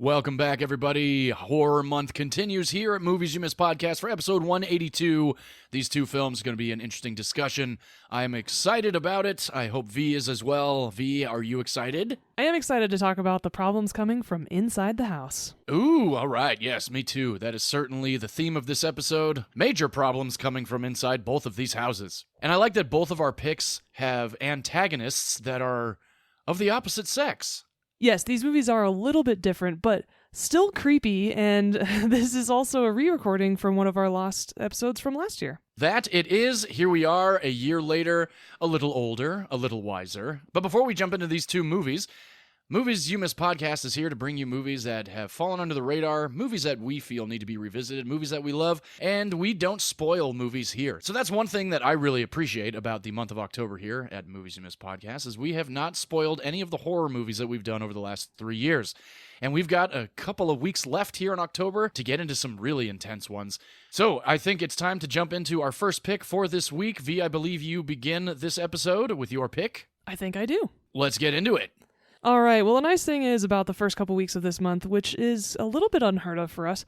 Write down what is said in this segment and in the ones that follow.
Welcome back, everybody. Horror Month continues here at Movies You Missed Podcast for episode 182. These two films are going to be an interesting discussion. I'm excited about it. I hope V is as well. V, are you excited? I am excited to talk about the problems coming from inside the house. Ooh, all right. Yes, me too. That is certainly the theme of this episode. Major problems coming from inside both of these houses. And I like that both of our picks have antagonists that are of the opposite sex. Yes, these movies are a little bit different, but still creepy, and this is also a re-recording from one of our lost episodes from last year. That it is. Here we are, a year later, a little older, a little wiser. But before we jump into these two movies, Movies You Missed Podcast is here to bring you movies that have fallen under the radar, movies that we feel need to be revisited, movies that we love, and we don't spoil movies here. So that's one thing that I really appreciate about the month of October here at Movies You Missed Podcast is we have not spoiled any of the horror movies that we've done over the last 3 years. And we've got a couple of weeks left here in October to get into some really intense ones. So I think it's time to jump into our first pick for this week. V, I believe you begin this episode with your pick. I think I do. Let's get into it. All right, well, the nice thing is about the first couple weeks of this month, which is a little bit unheard of for us,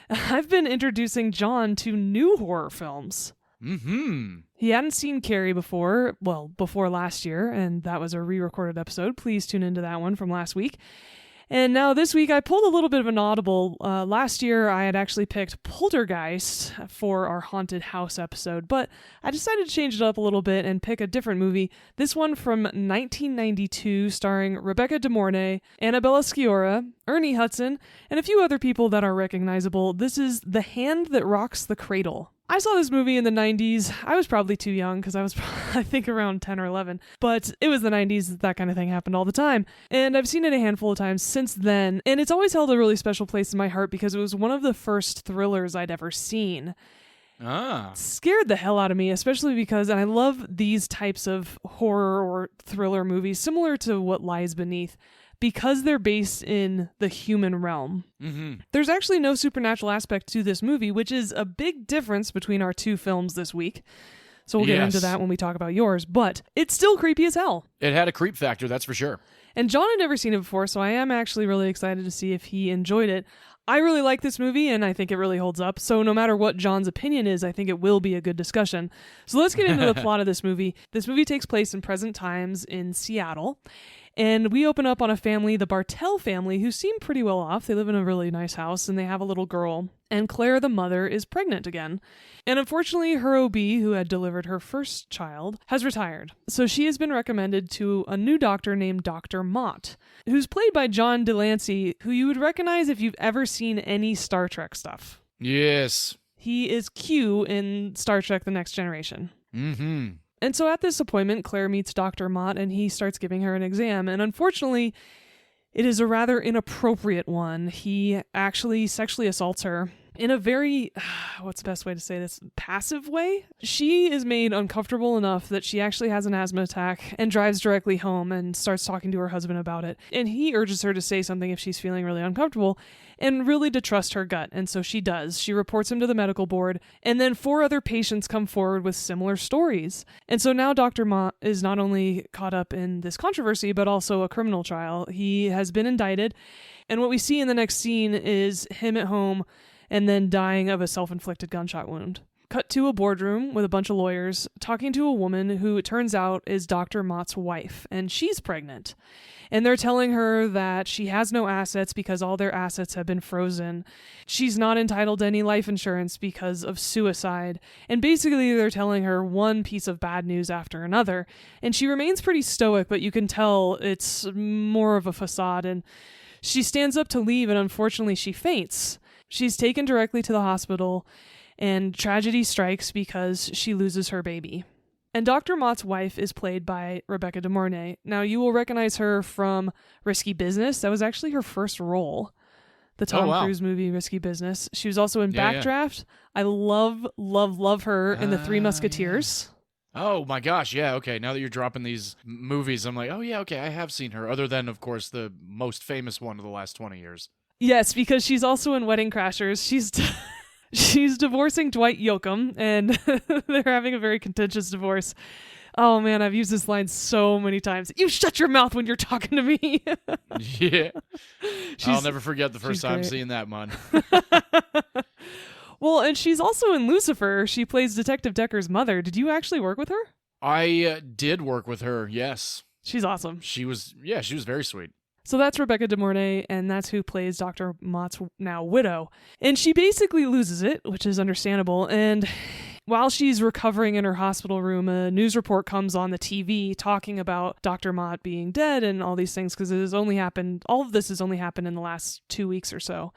I've been introducing John to new horror films. Mm-hmm. He hadn't seen Carrie before last year, and that was a re-recorded episode. Please tune into that one from last week. And now this week, I pulled a little bit of an audible. Last year, I had actually picked Poltergeist for our Haunted House episode, but I decided to change it up a little bit and pick a different movie. This one from 1992, starring Rebecca De Mornay, Annabella Sciorra, Ernie Hudson, and a few other people that are recognizable. This is The Hand That Rocks the Cradle. I saw this movie in the 90s. I was probably too young because I was, I think, around 10 or 11. But it was the 90s. That kind of thing happened all the time. And I've seen it a handful of times since then. And it's always held a really special place in my heart because it was one of the first thrillers I'd ever seen. It scared the hell out of me, especially because, and I love these types of horror or thriller movies, similar to What Lies Beneath, because they're based in the human realm. Mm-hmm. There's actually no supernatural aspect to this movie, which is a big difference between our two films this week. So we'll get into that when we talk about yours, but it's still creepy as hell. It had a creep factor, that's for sure. And John had never seen it before, so I am actually really excited to see if he enjoyed it. I really like this movie, and I think it really holds up. So no matter what John's opinion is, I think it will be a good discussion. So let's get into the plot of this movie. This movie takes place in present times in Seattle. And we open up on a family, the Bartell family, who seem pretty well off. They live in a really nice house, and they have a little girl. And Claire, the mother, is pregnant again. And unfortunately, her OB, who had delivered her first child, has retired. So she has been recommended to a new doctor named Dr. Mott, who's played by John Delancey, who you would recognize if you've ever seen any Star Trek stuff. Yes. He is Q in Star Trek The Next Generation. Mm-hmm. And so at this appointment, Claire meets Dr. Mott, and he starts giving her an exam. And unfortunately, it is a rather inappropriate one. He actually sexually assaults her in a very, what's the best way to say this, passive way. She is made uncomfortable enough that she actually has an asthma attack and drives directly home and starts talking to her husband about it. And he urges her to say something if she's feeling really uncomfortable and really to trust her gut. And so she does. She reports him to the medical board, and then 4 other patients come forward with similar stories. And so now Dr. Mott is not only caught up in this controversy, but also a criminal trial. He has been indicted, and what we see in the next scene is him at home and then dying of a self-inflicted gunshot wound. Cut to a boardroom with a bunch of lawyers talking to a woman who it turns out is Dr. Mott's wife, and she's pregnant. And they're telling her that she has no assets because all their assets have been frozen. She's not entitled to any life insurance because of suicide. And basically they're telling her one piece of bad news after another. And she remains pretty stoic, but you can tell it's more of a facade. And she stands up to leave, and unfortunately she faints. She's taken directly to the hospital, and tragedy strikes because she loses her baby. And Dr. Mott's wife is played by Rebecca De Mornay. Now, you will recognize her from Risky Business. That was actually her first role, the Tom Cruise movie Risky Business. She was also in Backdraft. Yeah. I love her in The Three Musketeers. Yeah. Oh my gosh, yeah, okay. Now that you're dropping these movies, I'm like, oh yeah, okay, I have seen her, other than, of course, the most famous one of the last 20 years. Yes, because she's also in Wedding Crashers. She's divorcing Dwight Yoakam, and they're having a very contentious divorce. Oh man, I've used this line so many times. You shut your mouth when you're talking to me. Yeah. I'll never forget the first time great. seeing that one. Well, and she's also in Lucifer. She plays Detective Decker's mother. Did you actually work with her? I did work with her, yes. She's awesome. She was very sweet. So that's Rebecca De Mornay, and that's who plays Dr. Mott's now widow. And she basically loses it, which is understandable. And while she's recovering in her hospital room, a news report comes on the TV talking about Dr. Mott being dead and all these things, because all of this has only happened in the last 2 weeks or so.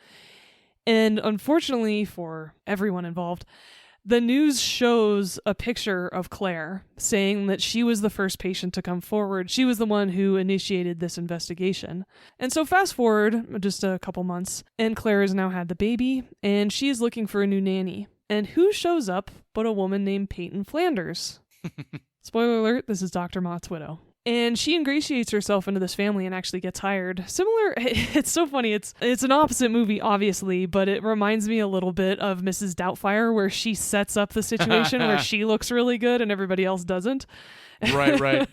And unfortunately for everyone involved, the news shows a picture of Claire saying that she was the first patient to come forward. She was the one who initiated this investigation. And so fast forward just a couple months, and Claire has now had the baby, and she is looking for a new nanny. And who shows up but a woman named Peyton Flanders? Spoiler alert, this is Dr. Mott's widow. And she ingratiates herself into this family and actually gets hired. It's so funny. It's an opposite movie, obviously, but it reminds me a little bit of Mrs. Doubtfire, where she sets up the situation where she looks really good and everybody else doesn't. Right.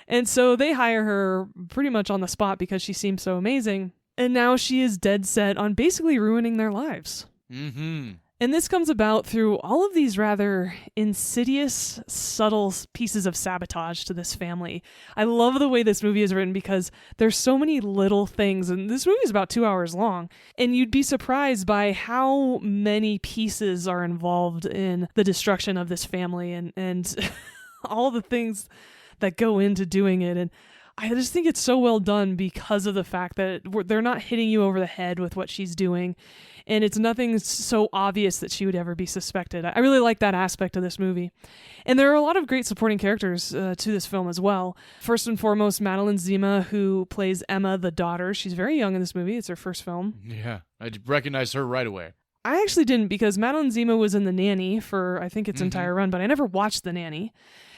And so they hire her pretty much on the spot because she seems so amazing. And now she is dead set on basically ruining their lives. Mm-hmm. And this comes about through all of these rather insidious, subtle pieces of sabotage to this family. I love the way this movie is written because there's so many little things, and this movie is about 2 hours long, and you'd be surprised by how many pieces are involved in the destruction of this family and all the things that go into doing it. And I just think it's so well done because of the fact that they're not hitting you over the head with what she's doing. And it's nothing so obvious that she would ever be suspected. I really like that aspect of this movie. And there are a lot of great supporting characters to this film as well. First and foremost, Madeline Zima, who plays Emma, the daughter. She's very young in this movie. It's her first film. Yeah, I recognized her right away. I actually didn't, because Madeline Zima was in The Nanny for, I think, its entire run, but I never watched The Nanny.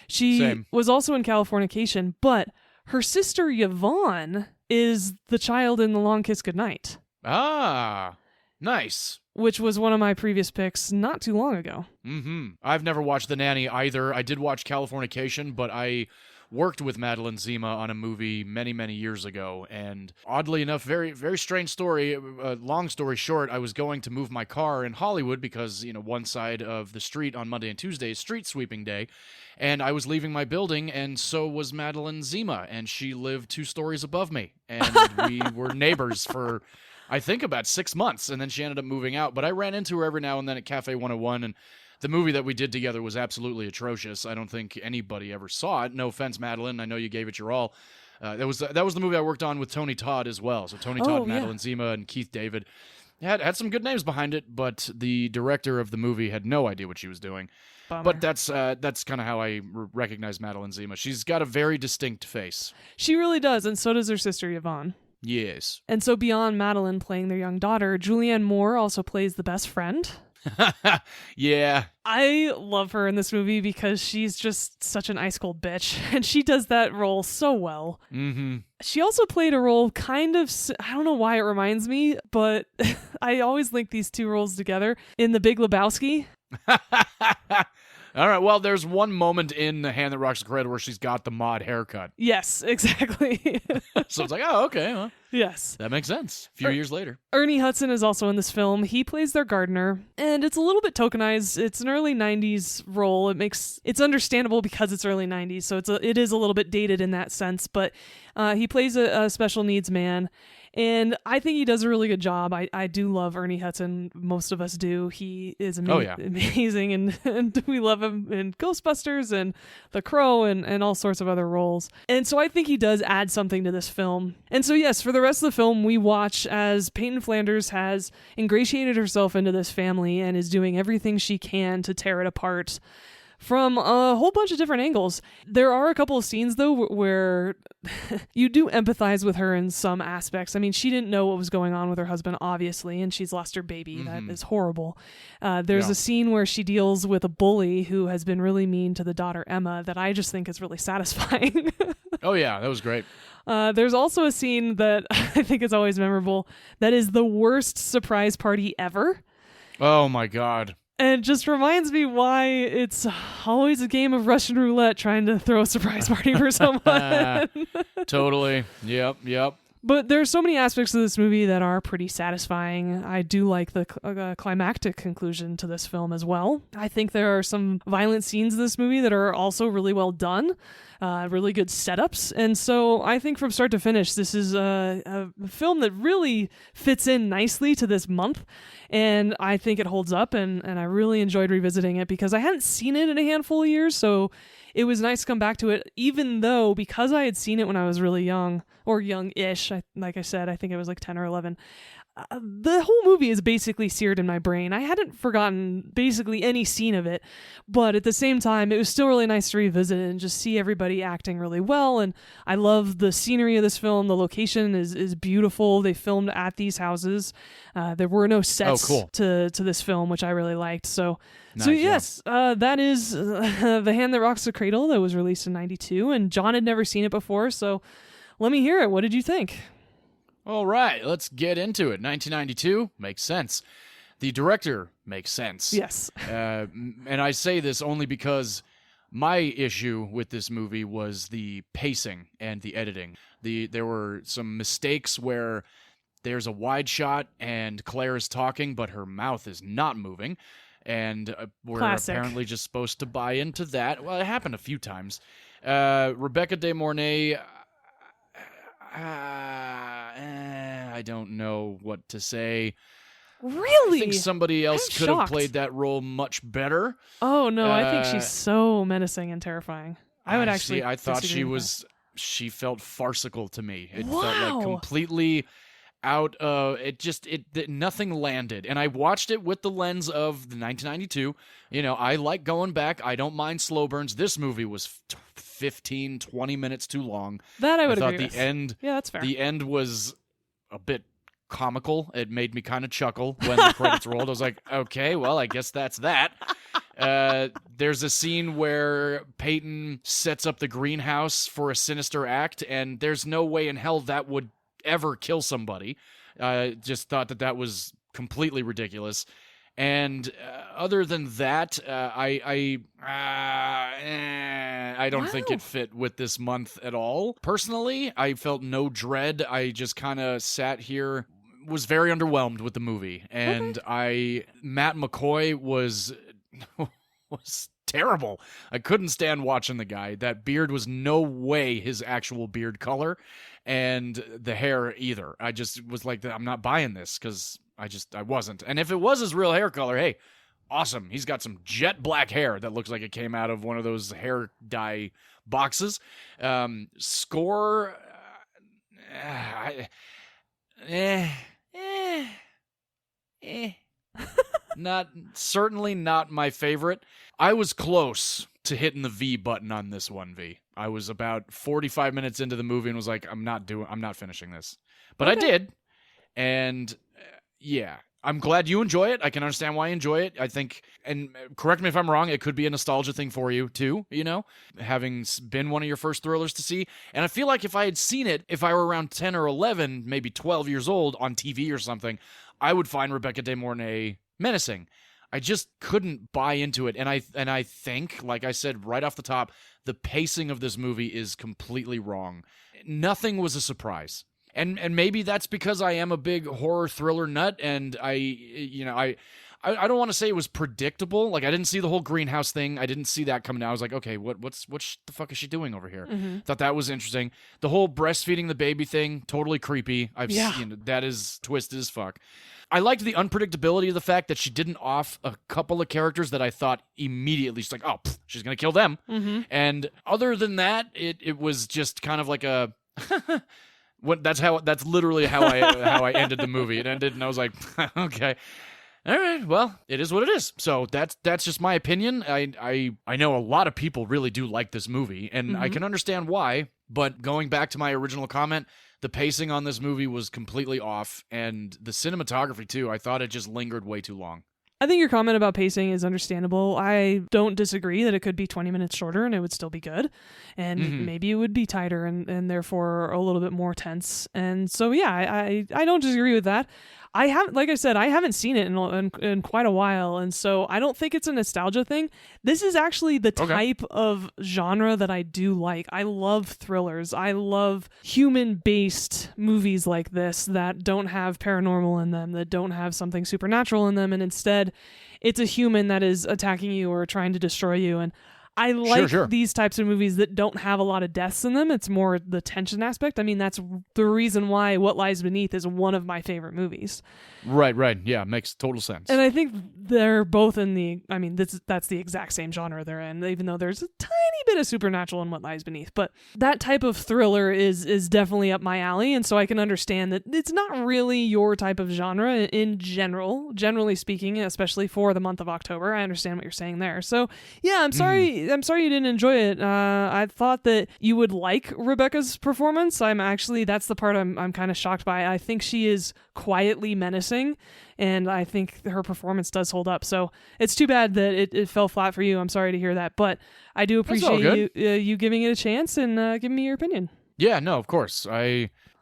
She was also in Californication, but her sister Yvonne is the child in The Long Kiss Goodnight. Ah, nice. Which was one of my previous picks not too long ago. Mm-hmm. I've never watched The Nanny either. I did watch Californication, but I worked with Madeline Zima on a movie many, many years ago, and oddly enough, very, very strange story. Long story short, I was going to move my car in Hollywood because, one side of the street on Monday and Tuesday is street sweeping day, and I was leaving my building, and so was Madeline Zima, and she lived 2 stories above me, and we were neighbors for, I think, about 6 months, and then she ended up moving out, but I ran into her every now and then at Cafe 101, and the movie that we did together was absolutely atrocious. I don't think anybody ever saw it. No offense, Madeline. I know you gave it your all. That was the movie I worked on with Tony Todd as well. So Tony Todd, Madeline Zima, and Keith David had some good names behind it, but the director of the movie had no idea what she was doing. Bummer. But that's kind of how I recognize Madeline Zima. She's got a very distinct face. She really does, and so does her sister Yvonne. Yes. And so beyond Madeline playing their young daughter, Julianne Moore also plays the best friend. Yeah. I love her in this movie because she's just such an ice cold bitch, and she does that role so well. Mm-hmm. She also played a role I don't know why it reminds me, but I always link these two roles together in The Big Lebowski. All right, well, there's one moment in The Hand That Rocks the Cradle where she's got the mod haircut. Yes, exactly. So it's like, oh, okay. Well, yes. that makes sense. A few years later. Ernie Hudson is also in this film. He plays their gardener, and it's a little bit tokenized. It's an early 90s role. It's understandable because it's early 90s, so it is a little bit dated in that sense, but he plays a special needs man. And I think he does a really good job. I do love Ernie Hudson. Most of us do. He is amazing, and we love him in Ghostbusters and The Crow and all sorts of other roles. And so I think he does add something to this film. And so yes, for the rest of the film, we watch as Peyton Flanders has ingratiated herself into this family and is doing everything she can to tear it apart from a whole bunch of different angles. There are a couple of scenes, though, where you do empathize with her in some aspects. I mean, she didn't know what was going on with her husband, obviously, and she's lost her baby. Mm-hmm. That is horrible. There's a scene where she deals with a bully who has been really mean to the daughter, Emma, that I just think is really satisfying. Oh, yeah, that was great. There's also a scene that I think is always memorable that is the worst surprise party ever. Oh, my God. And it just reminds me why it's always a game of Russian roulette trying to throw a surprise party for someone. Totally. Yep. But there are so many aspects of this movie that are pretty satisfying. I do like the climactic conclusion to this film as well. I think there are some violent scenes in this movie that are also really well done, really good setups. And so I think from start to finish, this is a film that really fits in nicely to this month. And I think it holds up, and I really enjoyed revisiting it because I hadn't seen it in a handful of years, so it was nice to come back to it, even though because I had seen it when I was really young, or young-ish, like I said, I think it was like 10 or 11. The whole movie is basically seared in my brain. I hadn't forgotten basically any scene of it, but at the same time, it was still really nice to revisit and just see everybody acting really well. And I love the scenery of this film. The location is beautiful. They filmed at these houses. There were no sets to this film, which I really liked. So yes, that is The Hand That Rocks the Cradle that was released in 92, and John had never seen it before, so let me hear it. What did you think? All right, let's get into it. 1992 makes sense. The director makes sense. Yes. And I say this only because my issue with this movie was the pacing and the editing. There were some mistakes where there's a wide shot and Claire is talking, but her mouth is not moving. And we're apparently just supposed to buy into that. Well, it happened a few times. Rebecca De Mornay... I don't know what to say. Really? I think somebody else could have played that role much better. Oh, no, I think she's so menacing and terrifying. I would actually I thought she felt farcical to me. It wow. felt like completely out of nothing landed. And I watched it with the lens of the 1992. You know, I like going back. I don't mind slow burns. This movie was 15, 20 minutes too long. That I would agree with. The end, yeah, that's fair. The end was a bit comical. It made me kind of chuckle when the credits rolled. I was like, okay, well, I guess that's that. There's a scene where Peyton sets up the greenhouse for a sinister act, and there's no way in hell that would ever kill somebody. Just thought that was completely ridiculous. And other than that, I don't think it fit with this month at all. Personally, I felt no dread. I just kind of sat here, was very underwhelmed with the movie. And Matt McCoy was terrible. I couldn't stand watching the guy. That beard was no way his actual beard color, and the hair either. I just was like, I'm not buying this, because I wasn't. And if it was his real hair color, hey, awesome. He's got some jet black hair that looks like it came out of one of those hair dye boxes. Score, certainly not my favorite. I was close to hitting the V button on this one, V. I was about 45 minutes into the movie and was like, I'm not finishing this. But I did. And yeah, I'm glad you enjoy it. I can understand why you enjoy it. I think, and correct me if I'm wrong, it could be a nostalgia thing for you too, you know, having been one of your first thrillers to see. And I feel like if I had seen it, if I were around 10 or 11, maybe 12 years old on TV or something, I would find Rebecca De Mornay menacing. I just couldn't buy into it. And I think, like I said right off the top, the pacing of this movie is completely wrong. Nothing was a surprise. And maybe that's because I am a big horror thriller nut, and I don't want to say it was predictable. Like, I didn't see the whole greenhouse thing. I didn't see that coming out. I was like, okay, what the fuck is she doing over here? Mm-hmm. Thought that was interesting. The whole breastfeeding the baby thing, totally creepy. That is twisted as fuck. I liked the unpredictability of the fact that she didn't off a couple of characters that I thought immediately, she's like, oh, she's going to kill them. Mm-hmm. And other than that, it was just kind of like a... That's literally how I ended the movie. It ended, and I was like, okay, all right, well, it is what it is. So that's just my opinion. I know a lot of people really do like this movie, and I can understand why. But going back to my original comment, the pacing on this movie was completely off, and the cinematography too. I thought it just lingered way too long. I think your comment about pacing is understandable. I don't disagree that it could be 20 minutes shorter and it would still be good. And maybe it would be tighter and therefore a little bit more tense. And so, yeah, I don't disagree with that. Like I said, I haven't seen it in quite a while, and so I don't think it's a nostalgia thing. This is actually the type of genre that I do like. I love thrillers. I love human-based movies like this that don't have paranormal in them, that don't have something supernatural in them, and instead it's a human that is attacking you or trying to destroy you. And I like these types of movies that don't have a lot of deaths in them. It's more the tension aspect. I mean, that's the reason why What Lies Beneath is one of my favorite movies. Right. Yeah, makes total sense. And I think they're both in that's the exact same genre they're in, even though there's a tiny bit of supernatural in What Lies Beneath. But that type of thriller is definitely up my alley, and so I can understand that it's not really your type of genre in generally speaking, especially for the month of October. I understand what you're saying there. So, yeah, I'm sorry you didn't enjoy it. I thought that you would like Rebecca's performance. That's the part I'm kind of shocked by. I think she is quietly menacing, and I think her performance does hold up. So it's too bad that it fell flat for you. I'm sorry to hear that, but I do appreciate you giving it a chance and giving me your opinion. Yeah, no, of course.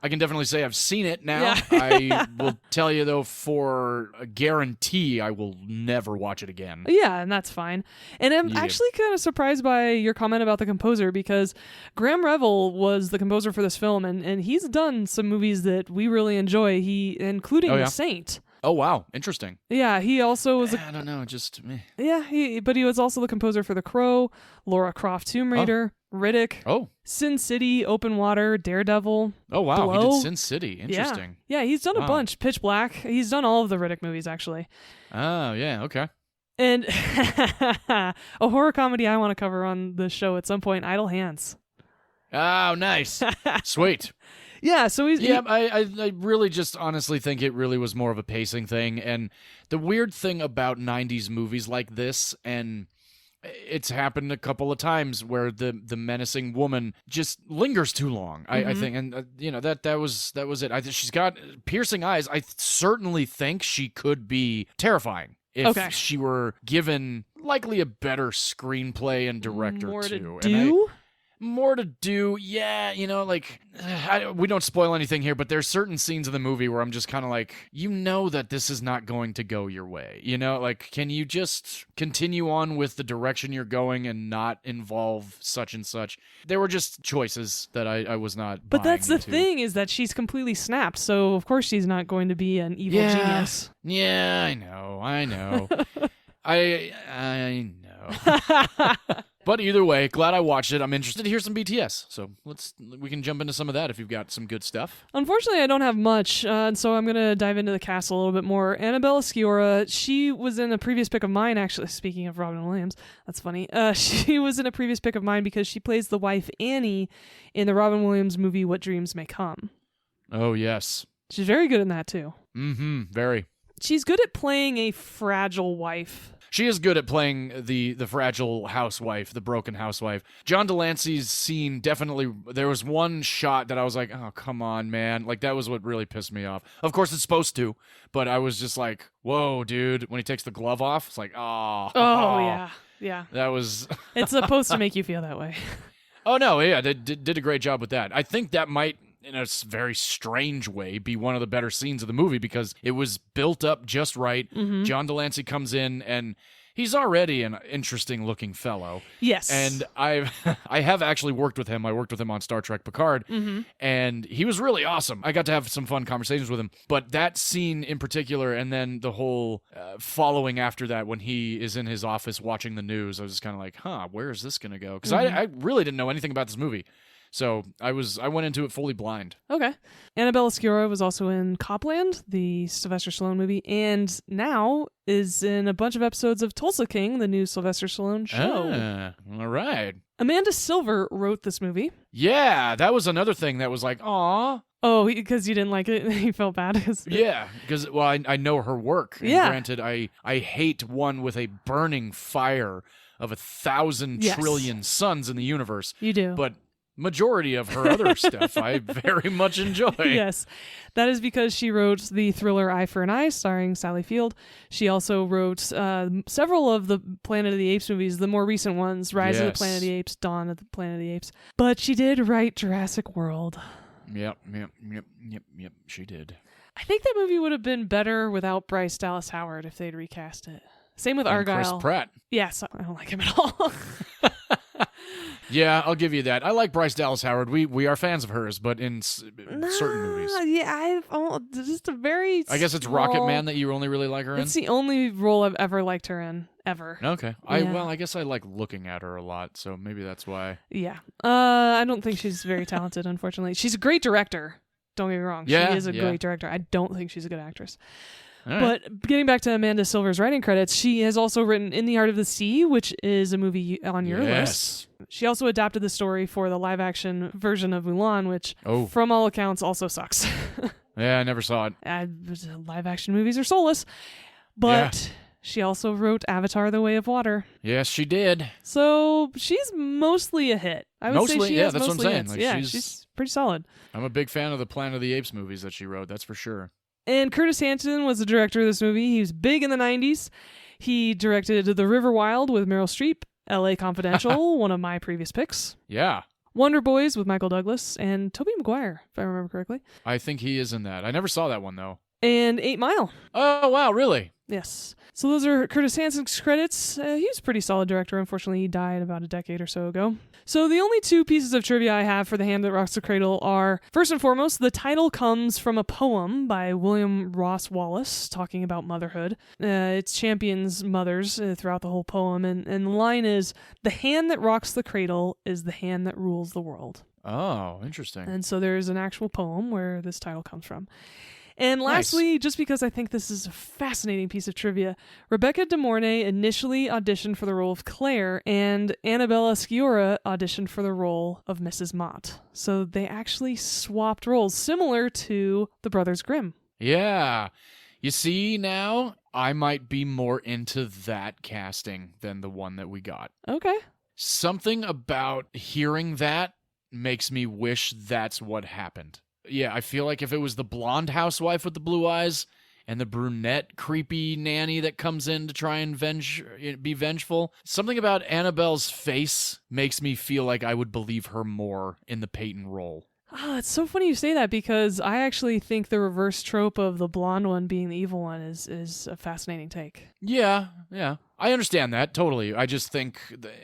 I can definitely say I've seen it now. Yeah. I will tell you, though, for a guarantee, I will never watch it again. Yeah, and that's fine. And I'm actually kind of surprised by your comment about the composer, because Graham Revell was the composer for this film, and he's done some movies that we really enjoy, including The Saint. Oh, wow. Interesting. Yeah, he also was... I don't know, just... Meh. Yeah, but he was also the composer for The Crow, Lara Croft Tomb Raider, Riddick, Sin City, Open Water, Daredevil. Oh, wow. Blow. He did Sin City. Interesting. Yeah, he's done a bunch. Pitch Black. He's done all of the Riddick movies, actually. Oh, yeah, okay. And a horror comedy I want to cover on the show at some point, Idle Hands. Oh, nice. Sweet. Yeah, so he's... Yeah, I really just honestly think it really was more of a pacing thing. And the weird thing about 90s movies like this, and it's happened a couple of times where the menacing woman just lingers too long, I think. And, that was it. She's got piercing eyes. I certainly think she could be terrifying if she were given likely a better screenplay and director, More too. To do? More to do, yeah, we don't spoil anything here, but there's certain scenes in the movie where I'm just kind of like, that this is not going to go your way, can you just continue on with the direction you're going and not involve such and such? There were just choices that I was not But that's the into. thing, is that she's completely snapped, so of course she's not going to be an evil genius. Yeah, I know. I know. But either way, glad I watched it. I'm interested to hear some BTS, so we can jump into some of that if you've got some good stuff. Unfortunately, I don't have much, and so I'm going to dive into the cast a little bit more. Annabella Sciorra, she was in a previous pick of mine, actually, speaking of Robin Williams. That's funny. She was in a previous pick of mine because she plays the wife Annie in the Robin Williams movie What Dreams May Come. Oh, yes. She's very good in that, too. Mm-hmm, very. She's good at playing a fragile wife. She is good at playing the fragile housewife, the broken housewife. John Delancey's scene definitely, there was one shot that I was like, oh, come on, man. Like, that was what really pissed me off. Of course, it's supposed to, but I was just like, whoa, dude. When he takes the glove off, it's like, oh. Oh, yeah. Yeah. That was... It's supposed to make you feel that way. Oh, no, yeah, they did a great job with that. I think that might, in a very strange way, be one of the better scenes of the movie because it was built up just right. Mm-hmm. John Delancey comes in, and he's already an interesting-looking fellow. Yes. And I have actually worked with him. I worked with him on Star Trek Picard, and he was really awesome. I got to have some fun conversations with him. But that scene in particular, and then the whole following after that when he is in his office watching the news, I was just kind of like, where is this going to go? Because I really didn't know anything about this movie. So I went into it fully blind. Okay. Annabella Sciorra was also in Copland, the Sylvester Stallone movie, and now is in a bunch of episodes of Tulsa King, the new Sylvester Stallone show. All right. Amanda Silver wrote this movie. Yeah, that was another thing that was like, aw. Oh, because you didn't like it? You felt bad? Yeah, because, I know her work. And granted, I hate one with a burning fire of 1,000 trillion suns in the universe. You do. But majority of her other stuff I very much enjoy. Yes. That is because she wrote the thriller Eye for an Eye, starring Sally Field. She also wrote several of the Planet of the Apes movies, the more recent ones, Rise of the Planet of the Apes, Dawn of the Planet of the Apes. But she did write Jurassic World. Yep, she did. I think that movie would have been better without Bryce Dallas Howard if they'd recast it. Same with And Argyle. Chris Pratt. Yes, I don't like him at all. Yeah, I'll give you that. I like Bryce Dallas Howard. We are fans of hers, but in certain movies. Yeah, just a very I guess it's small... Rocket Man that you only really like her in? It's the only role I've ever liked her in, ever. Okay. Yeah. I guess I like looking at her a lot, so maybe that's why. Yeah. I don't think she's very talented, unfortunately. She's a great director. Don't get me wrong. Yeah, she is a great director. I don't think she's a good actress. All right. But getting back to Amanda Silver's writing credits, she has also written In the Art of the Sea, which is a movie on your list. She also adapted the story for the live-action version of Mulan, which, from all accounts, also sucks. Yeah, I never saw it. Live-action movies are soulless. But she also wrote Avatar: The Way of Water. Yes, she did. So she's mostly a hit. I would say she has that's what I'm mostly saying. hits. Like, she's pretty solid. I'm a big fan of the Planet of the Apes movies that she wrote, that's for sure. And Curtis Hanson was the director of this movie. He was big in the 90s. He directed The River Wild with Meryl Streep, L.A. Confidential, one of my previous picks. Yeah. Wonder Boys with Michael Douglas, and Tobey Maguire, if I remember correctly. I think he is in that. I never saw that one, though. And 8 Mile. Oh, wow, really? Yes. So those are Curtis Hanson's credits. He was a pretty solid director. Unfortunately, he died about a decade or so ago. So the only 2 pieces of trivia I have for The Hand That Rocks the Cradle are, first and foremost, the title comes from a poem by William Ross Wallace talking about motherhood. It champions mothers throughout the whole poem, and the line is, "The hand that rocks the cradle is the hand that rules the world." Oh, interesting. And so there's an actual poem where this title comes from. And lastly, just because I think this is a fascinating piece of trivia, Rebecca De Mornay initially auditioned for the role of Claire, and Annabella Sciorra auditioned for the role of Mrs. Mott. So they actually swapped roles, similar to the Brothers Grimm. Yeah. You see, now, I might be more into that casting than the one that we got. Okay. Something about hearing that makes me wish that's what happened. Yeah, I feel like if it was the blonde housewife with the blue eyes and the brunette creepy nanny that comes in to try and be vengeful, something about Annabelle's face makes me feel like I would believe her more in the Peyton role. It's so funny you say that, because I actually think the reverse trope of the blonde one being the evil one is a fascinating take. Yeah. I understand that, totally. I just think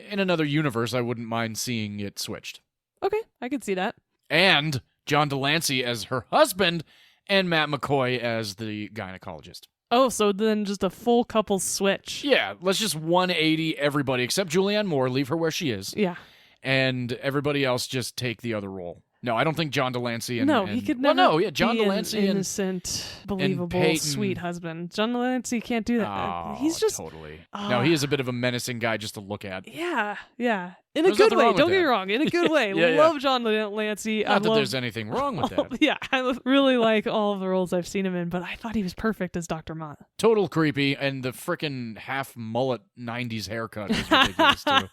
in another universe, I wouldn't mind seeing it switched. Okay, I could see that. And John Delancey as her husband, and Matt McCoy as the gynecologist. Oh, so then just a full couple switch. Yeah, let's just 180 everybody, except Julianne Moore, leave her where she is. Yeah. And everybody else just take the other role. No, I don't think John Delancey and... No, he could never John be Delancey an innocent, believable, sweet husband. John Delancey can't do that. Oh, he's just... Totally. No, he is a bit of a menacing guy just to look at. Yeah. In There's a good nothing way. wrong with Don't get me that. wrong. In a good way. Yeah. Love John Delancey. Not that there's anything wrong with that. Yeah, I really like all of the roles I've seen him in, but I thought he was perfect as Dr. Mott. Total creepy, and the frickin' half mullet 90s haircut is ridiculous, too.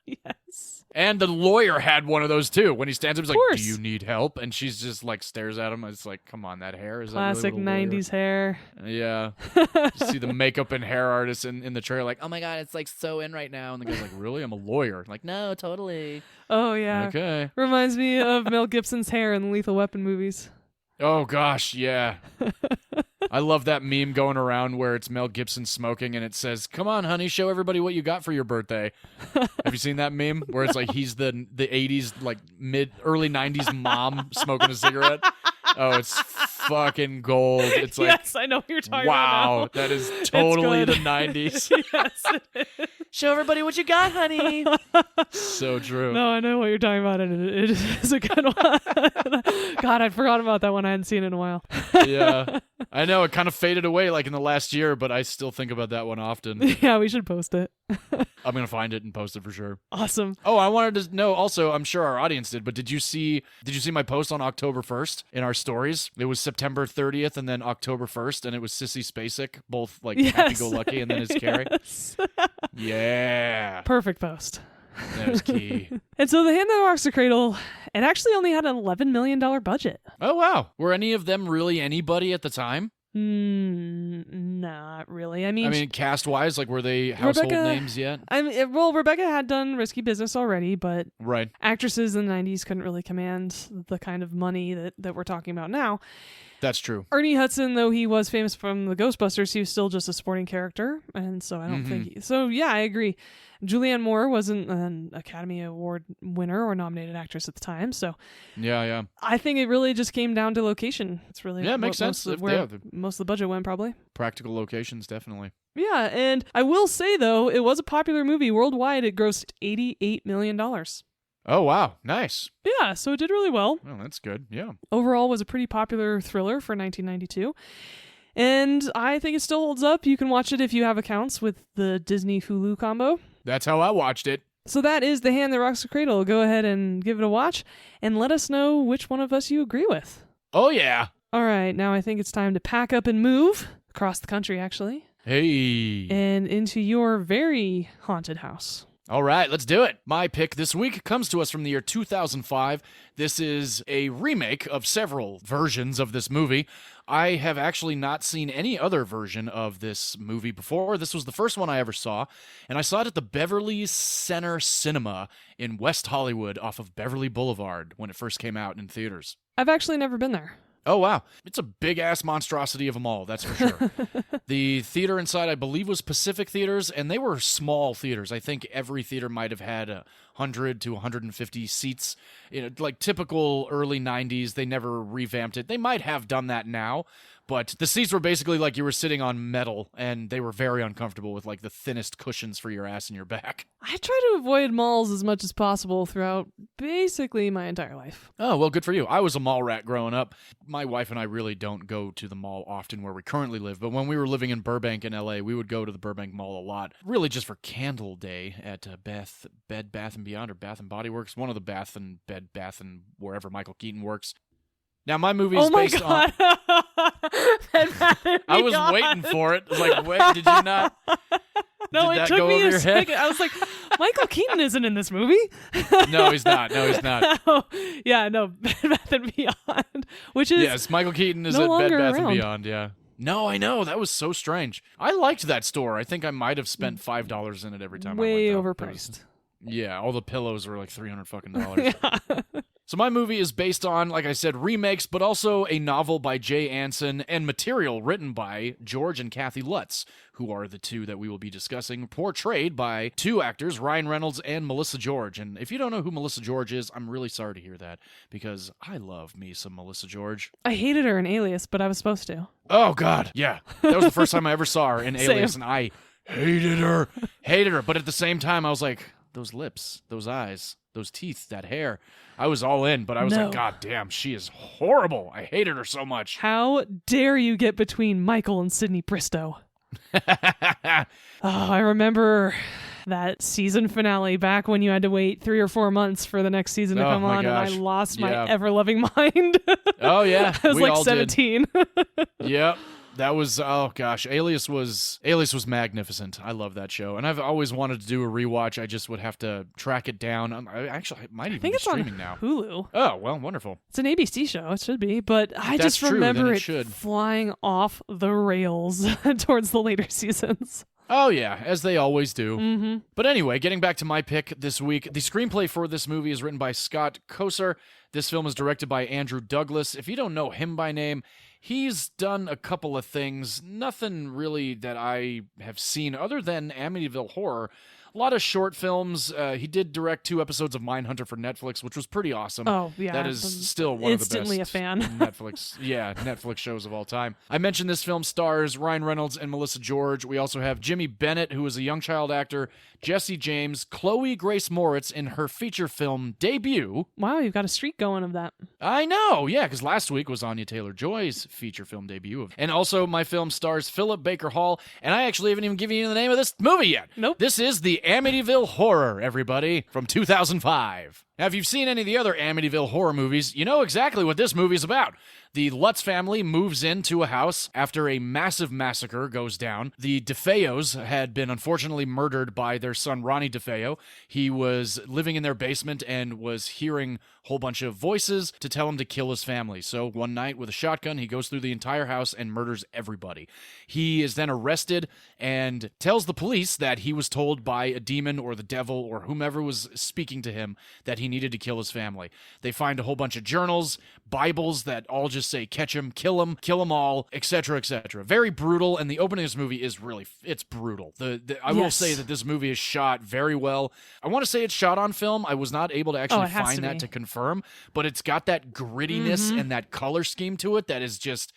Yes. And the lawyer had one of those, too. When he stands up, he's like, course. "Do you need help?" And she's just, like, stares at him. It's like, come on, that hair? Is Classic that really what a lawyer- 90s hair. Yeah. You see the makeup and hair artist in the trailer, like, "Oh my God, it's, like, so in right now." And the guy's like, "Really? I'm a lawyer." Like, "No, totally." Oh, yeah. Okay. Reminds me of Mel Gibson's hair in the Lethal Weapon movies. Oh, gosh, yeah. I love that meme going around where it's Mel Gibson smoking and it says, "Come on, honey, show everybody what you got for your birthday." Have you seen that meme where it's like he's the 80s, like early 90s mom smoking a cigarette? Oh, it's fucking gold. It's like, yes, I know what you're talking wow, about. that is totally good. the 90s. Yes, it is. Show everybody what you got, honey. So true. No, I know what you're talking about, and it is a good one. God, I forgot about that one. I hadn't seen it in a while. Yeah. I know, it kind of faded away like in the last year, but I still think about that one often. Yeah, we should post it. I'm going to find it and post it for sure. Awesome. Oh, I wanted to know also, I'm sure our audience did, but did you see my post on October 1st in our stories? It was September 30th and then October 1st, and it was Sissy Spacek, both like Yes. happy-go-lucky, and then his Carrie. Yes. Yeah. Perfect post. That was key. And so The Hand That Rocks the Cradle, it actually only had an $11 million budget. Oh, wow. Were any of them really anybody at the time? Not really. I mean, cast-wise, like, were they household names yet? Rebecca had done Risky Business already, but right. Actresses in the 90s couldn't really command the kind of money that we're talking about now. That's true. Ernie Hudson, though he was famous from the Ghostbusters, he was still just a supporting character, and so I don't think... So, yeah, I agree. Julianne Moore wasn't an Academy Award winner or nominated actress at the time, so... Yeah. I think it really just came down to location. It's really... Yeah, it makes sense. Where most of the budget went, probably. Practical locations, definitely. Yeah, and I will say, though, it was a popular movie. Worldwide, it grossed $88 million. Oh, wow. Nice. Yeah, so it did really well. Oh, that's good. Yeah. Overall, was a pretty popular thriller for 1992. And I think it still holds up. You can watch it if you have accounts with the Disney Hulu combo. That's how I watched it. So that is The Hand That Rocks the Cradle. Go ahead and give it a watch and let us know which one of us you agree with. Oh, yeah. All right, now I think it's time to pack up and move across the country, actually. Hey. And into your very haunted house. All right, let's do it. My pick this week comes to us from the year 2005. This is a remake of several versions of this movie. I have actually not seen any other version of this movie before. This was the first one I ever saw, and I saw it at the Beverly Center Cinema in West Hollywood off of Beverly Boulevard when it first came out in theaters. I've actually never been there. Oh, wow. It's a big-ass monstrosity of a mall, that's for sure. The theater inside, I believe, was Pacific Theaters, and they were small theaters. I think every theater might have had 100 to 150 seats. Like typical early 90s, they never revamped it. They might have done that now, but the seats were basically like you were sitting on metal, and they were very uncomfortable with like the thinnest cushions for your ass and your back. I try to avoid malls as much as possible throughout basically my entire life. Oh, well, good for you. I was a mall rat growing up. My wife and I really don't go to the mall often where we currently live, but when we were living in Burbank in LA, we would go to the Burbank Mall a lot, really just for Candle Day at Bed Bath & Beyond or Bath & Body Works, one of the Bath & Bed Bath and wherever Michael Keaton works. Now, my movie is based on... I was waiting for it. I was like, wait, did you not... No, it took me a second. I was like, Michael Keaton isn't in this movie. No, he's not. Oh, yeah, no, Bed Bath & Beyond, which is... Yes, Michael Keaton is at Bed Bath & Beyond, yeah. No, I know. That was so strange. I liked that store. I think I might have spent $5 in it every time I went. Way overpriced. Yeah, all the pillows were like $300 fucking dollars. Yeah. So my movie is based on, like I said, remakes, but also a novel by Jay Anson and material written by George and Kathy Lutz, who are the two that we will be discussing, portrayed by two actors, Ryan Reynolds and Melissa George. And if you don't know who Melissa George is, I'm really sorry to hear that, because I love me some Melissa George. I hated her in Alias, but I was supposed to. Oh, God. Yeah. That was the first time I ever saw her in Alias, and I hated her. But at the same time, I was like, those lips, those eyes, those teeth, that hair. I was all in, but I was like, God damn, she is horrible. I hated her so much. How dare you get between Michael and Sidney Bristow? I remember that season finale back when you had to wait 3 or 4 months for the next season to come on, gosh. and I lost my ever-loving mind. Oh, yeah. I was like 17. Yep. That was, oh gosh, Alias was magnificent. I love that show, and I've always wanted to do a rewatch. I just would have to track it down. It might even be streaming now. Hulu. Oh, well, wonderful. It's an ABC show. It should be, but I just remember it flying off the rails towards the later seasons. Oh, yeah, as they always do. Mm-hmm. But anyway, getting back to my pick this week, the screenplay for this movie is written by Scott Koser. This film is directed by Andrew Douglas. If you don't know him by name, he's done a couple of things, nothing really that I have seen other than Amityville Horror. A lot of short films. He did direct 2 episodes of Mindhunter for Netflix, which was pretty awesome. Oh, yeah. That is still one of the best instantly a fan. Netflix shows of all time. I mentioned this film stars Ryan Reynolds and Melissa George. We also have Jimmy Bennett, who is a young child actor, Jesse James, Chloe Grace Moritz in her feature film debut. Wow, you've got a streak going of that. I know, yeah, because last week was Anya Taylor-Joy's feature film debut. And also, my film stars Philip Baker Hall, and I actually haven't even given you the name of this movie yet. Nope. This is the Amityville Horror, everybody, from 2005. Now, if you've seen any of the other Amityville horror movies, you know exactly what this movie is about. The Lutz family moves into a house after a massive massacre goes down. The DeFeos had been unfortunately murdered by their son, Ronnie DeFeo. He was living in their basement and was hearing a whole bunch of voices to tell him to kill his family. So one night with a shotgun, he goes through the entire house and murders everybody. He is then arrested and tells the police that he was told by a demon or the devil or whomever was speaking to him that he needed to kill his family. They find a whole bunch of journals, Bibles that all just say catch him, kill them all, etc., etc. Very brutal, and the opening of this movie is really, it's brutal. I will say that this movie is shot very well. I want to say it's shot on film. I was not able to actually find that to confirm, but it's got that grittiness and that color scheme to it that is just...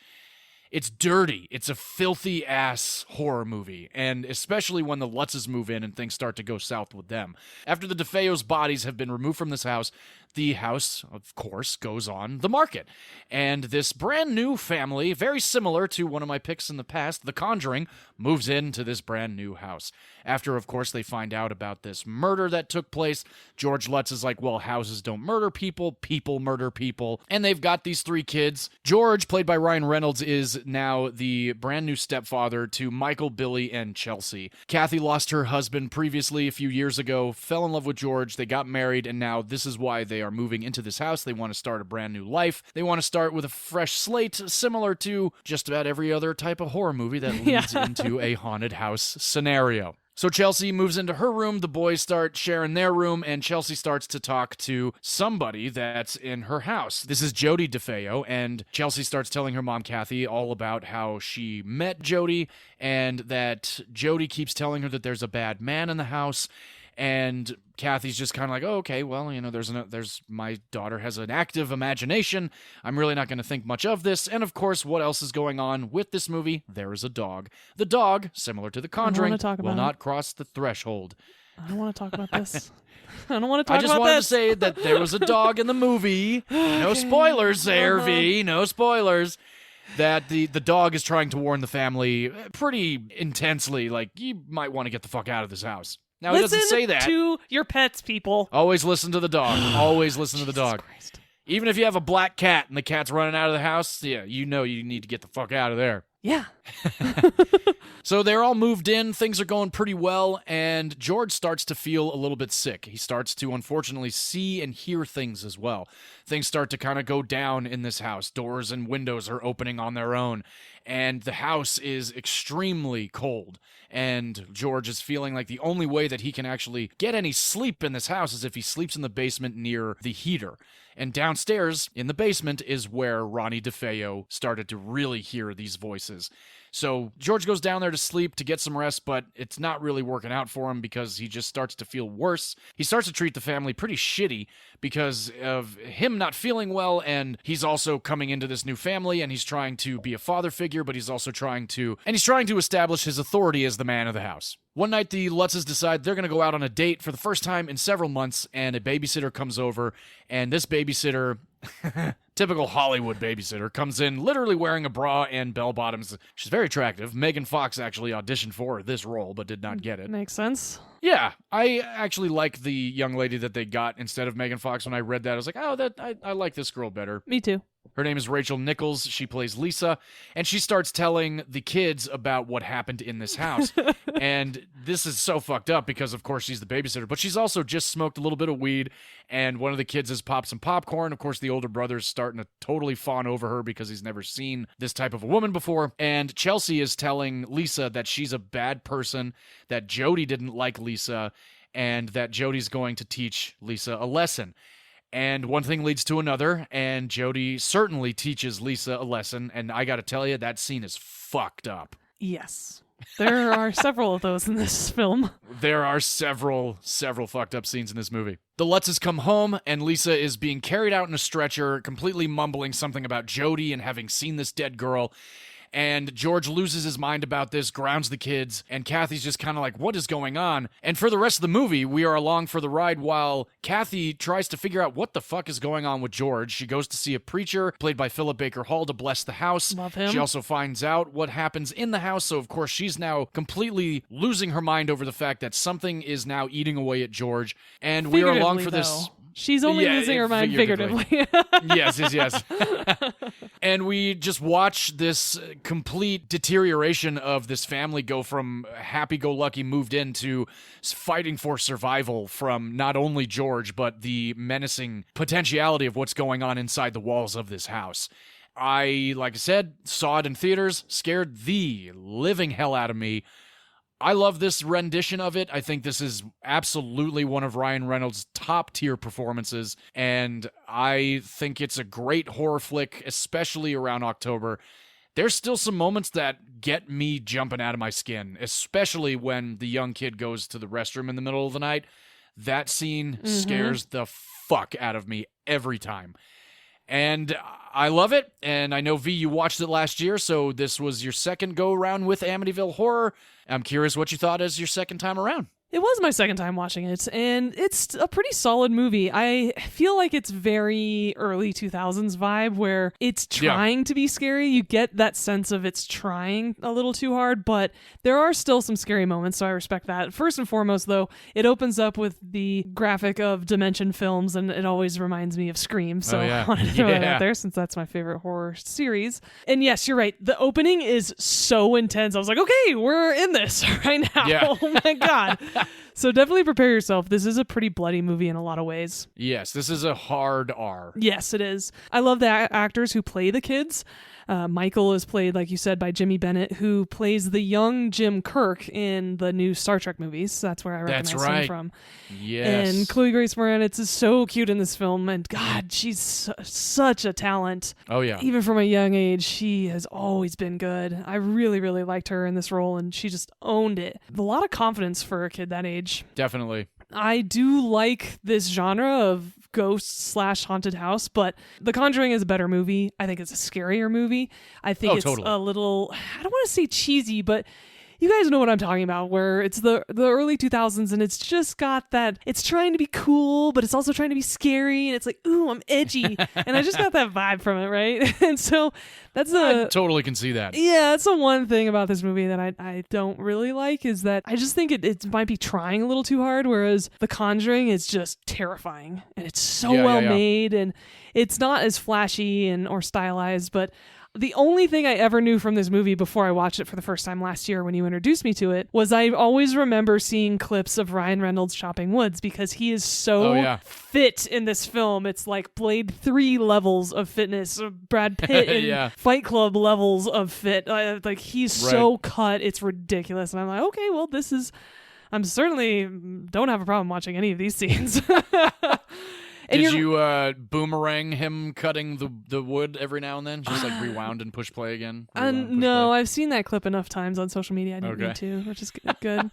It's dirty. It's a filthy-ass horror movie, and especially when the Lutzes move in and things start to go south with them. After the DeFeo's bodies have been removed from this house, the house, of course, goes on the market. And this brand new family, very similar to one of my picks in the past, The Conjuring, moves into this brand new house. After, of course, they find out about this murder that took place, George Lutz is like, well, houses don't murder people, people murder people. And they've got these 3 kids. George, played by Ryan Reynolds, is now the brand new stepfather to Michael, Billy, and Chelsea. Kathy lost her husband previously a few years ago, fell in love with George, they got married, and now this is why they are moving into this house. They want to start a brand new life. They want to start with a fresh slate, similar to just about every other type of horror movie that leads into a haunted house scenario. So Chelsea moves into her room, the boys start sharing their room, and Chelsea starts to talk to somebody that's in her house. This is Jody DeFeo, and Chelsea starts telling her mom, Kathy, all about how she met Jody, and that Jody keeps telling her that there's a bad man in the house, and Kathy's just kind of like, oh, okay, well, you know, there's my daughter has an active imagination. I'm really not going to think much of this. And of course, what else is going on with this movie? There is a dog. The dog, similar to The Conjuring, will not cross the threshold. I don't want to talk about this. I don't want to talk about this. I just wanted to say that there was a dog in the movie. No spoilers there, V. No spoilers. That the dog is trying to warn the family pretty intensely, like, you might want to get the fuck out of this house. Now, he doesn't say that. Listen to your pets, people. Always listen to the dog. Always listen to the dog. Christ. Even if you have a black cat and the cat's running out of the house, yeah, you know you need to get the fuck out of there. Yeah. So they're all moved in, things are going pretty well, and George starts to feel a little bit sick. He starts to, unfortunately, see and hear things as well. Things start to kind of go down in this house. Doors and windows are opening on their own, and the house is extremely cold. And George is feeling like the only way that he can actually get any sleep in this house is if he sleeps in the basement near the heater. And downstairs in the basement is where Ronnie DeFeo started to really hear these voices. So George goes down there to sleep to get some rest, but it's not really working out for him because he just starts to feel worse. He starts to treat the family pretty shitty because of him not feeling well, and he's also coming into this new family, and he's trying to be a father figure, but he's also trying to establish his authority as the man of the house. One night, the Lutzes decide they're going to go out on a date for the first time in several months, and a babysitter comes over, and this babysitter... Typical Hollywood babysitter comes in literally wearing a bra and bell-bottoms. She's very attractive. Megan Fox actually auditioned for this role but did not get it. Makes sense. Yeah, I actually like the young lady that they got instead of Megan Fox. When I read that, I was like, oh, I like this girl better. Me too. Her name is Rachel Nichols. She plays Lisa, and she starts telling the kids about what happened in this house. And this is so fucked up because, of course, she's the babysitter, but she's also just smoked a little bit of weed, and one of the kids has popped some popcorn. Of course, the older brother's starting to totally fawn over her because he's never seen this type of a woman before. And Chelsea is telling Lisa that she's a bad person, that Jody didn't like Lisa, and that Jody's going to teach Lisa a lesson. And one thing leads to another, and Jody certainly teaches Lisa a lesson, and I gotta tell you, that scene is fucked up. Yes. There are several of those in this film. There are several fucked up scenes in this movie. The Lutzes come home, and Lisa is being carried out in a stretcher, completely mumbling something about Jody and having seen this dead girl. And George loses his mind about this, grounds the kids, and Kathy's just kind of like, what is going on? And for the rest of the movie, we are along for the ride while Kathy tries to figure out what the fuck is going on with George. She goes to see a preacher, played by Philip Baker Hall, to bless the house. Love him. She also finds out what happens in the house, so of course she's now completely losing her mind over the fact that something is now eating away at George. And we are along for this... She's only losing her mind figuratively. Yes. And we just watch this complete deterioration of this family go from happy-go-lucky moved in to fighting for survival from not only George, but the menacing potentiality of what's going on inside the walls of this house. Like I said, saw it in theaters, scared the living hell out of me. I love this rendition of it. I think this is absolutely one of Ryan Reynolds' top-tier performances, and I think it's a great horror flick, especially around October. There's still some moments that get me jumping out of my skin, especially when the young kid goes to the restroom in the middle of the night. That scene scares the fuck out of me every time. And I love it, and I know, V, you watched it last year, so this was your second go-around with Amityville Horror. I'm curious what you thought as your second time around. It was my second time watching it, and it's a pretty solid movie. I feel like it's very early 2000s vibe where it's trying to be scary. You get that sense of it's trying a little too hard, but there are still some scary moments, so I respect that. First and foremost, though, it opens up with the graphic of Dimension films, and it always reminds me of Scream, so I wanted to throw that out there since that's my favorite horror series. And yes, you're right. The opening is so intense. I was like, okay, we're in this right now. Yeah. Oh my God. So definitely prepare yourself. This is a pretty bloody movie in a lot of ways. Yes, this is a hard R. Yes, it is. I love the actors who play the kids. Michael is played, like you said, by Jimmy Bennett, who plays the young Jim Kirk in the new Star Trek movies. That's where I recognize him from. Yes. And Chloe Grace Moretz is so cute in this film, and God, she's such a talent. Oh, yeah. Even from a young age, she has always been good. I really, really liked her in this role, and she just owned it. A lot of confidence for a kid that age. Definitely. I do like this genre of ghost/haunted house, but The Conjuring is a better movie. I think it's a scarier movie. I think it's a little, I don't want to say cheesy, but you guys know what I'm talking about, where it's the early 2000s and it's just got that, it's trying to be cool, but it's also trying to be scary, and it's like, ooh, I'm edgy. And I just got that vibe from it, right? And so that's I totally can see that. Yeah, that's the one thing about this movie that I don't really like, is that I just think it might be trying a little too hard, whereas The Conjuring is just terrifying, and it's so well made, and it's not as flashy or stylized, but the only thing I ever knew from this movie before I watched it for the first time last year when you introduced me to it was I always remember seeing clips of Ryan Reynolds chopping woods, because he is so fit in this film. It's like Blade 3 levels of fitness, Brad Pitt in Fight Club levels of fit. Like, he's so cut, it's ridiculous. And I'm like, okay, well, I'm certainly don't have a problem watching any of these scenes. Did you boomerang him cutting the wood every now and then? Just like rewound and push play again? No, I've seen that clip enough times on social media. I didn't need to, which is good.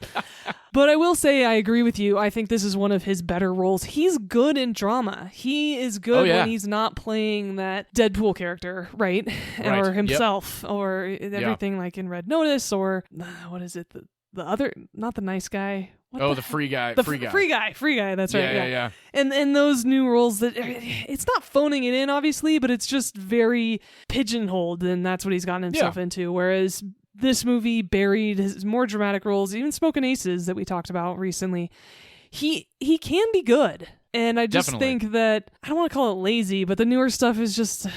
But I will say I agree with you. I think this is one of his better roles. He's good in drama. He is good when he's not playing that Deadpool character, right? Or himself, or everything like in Red Notice, or what is it? The other, not the nice guy. The free guy. Free guy. That's right. Yeah. And those new roles, that it's not phoning it in, obviously, but it's just very pigeonholed, and that's what he's gotten himself into. Whereas this movie buried his more dramatic roles, even Smokin' Aces that we talked about recently. He can be good, and I just think that, I don't want to call it lazy, but the newer stuff is just,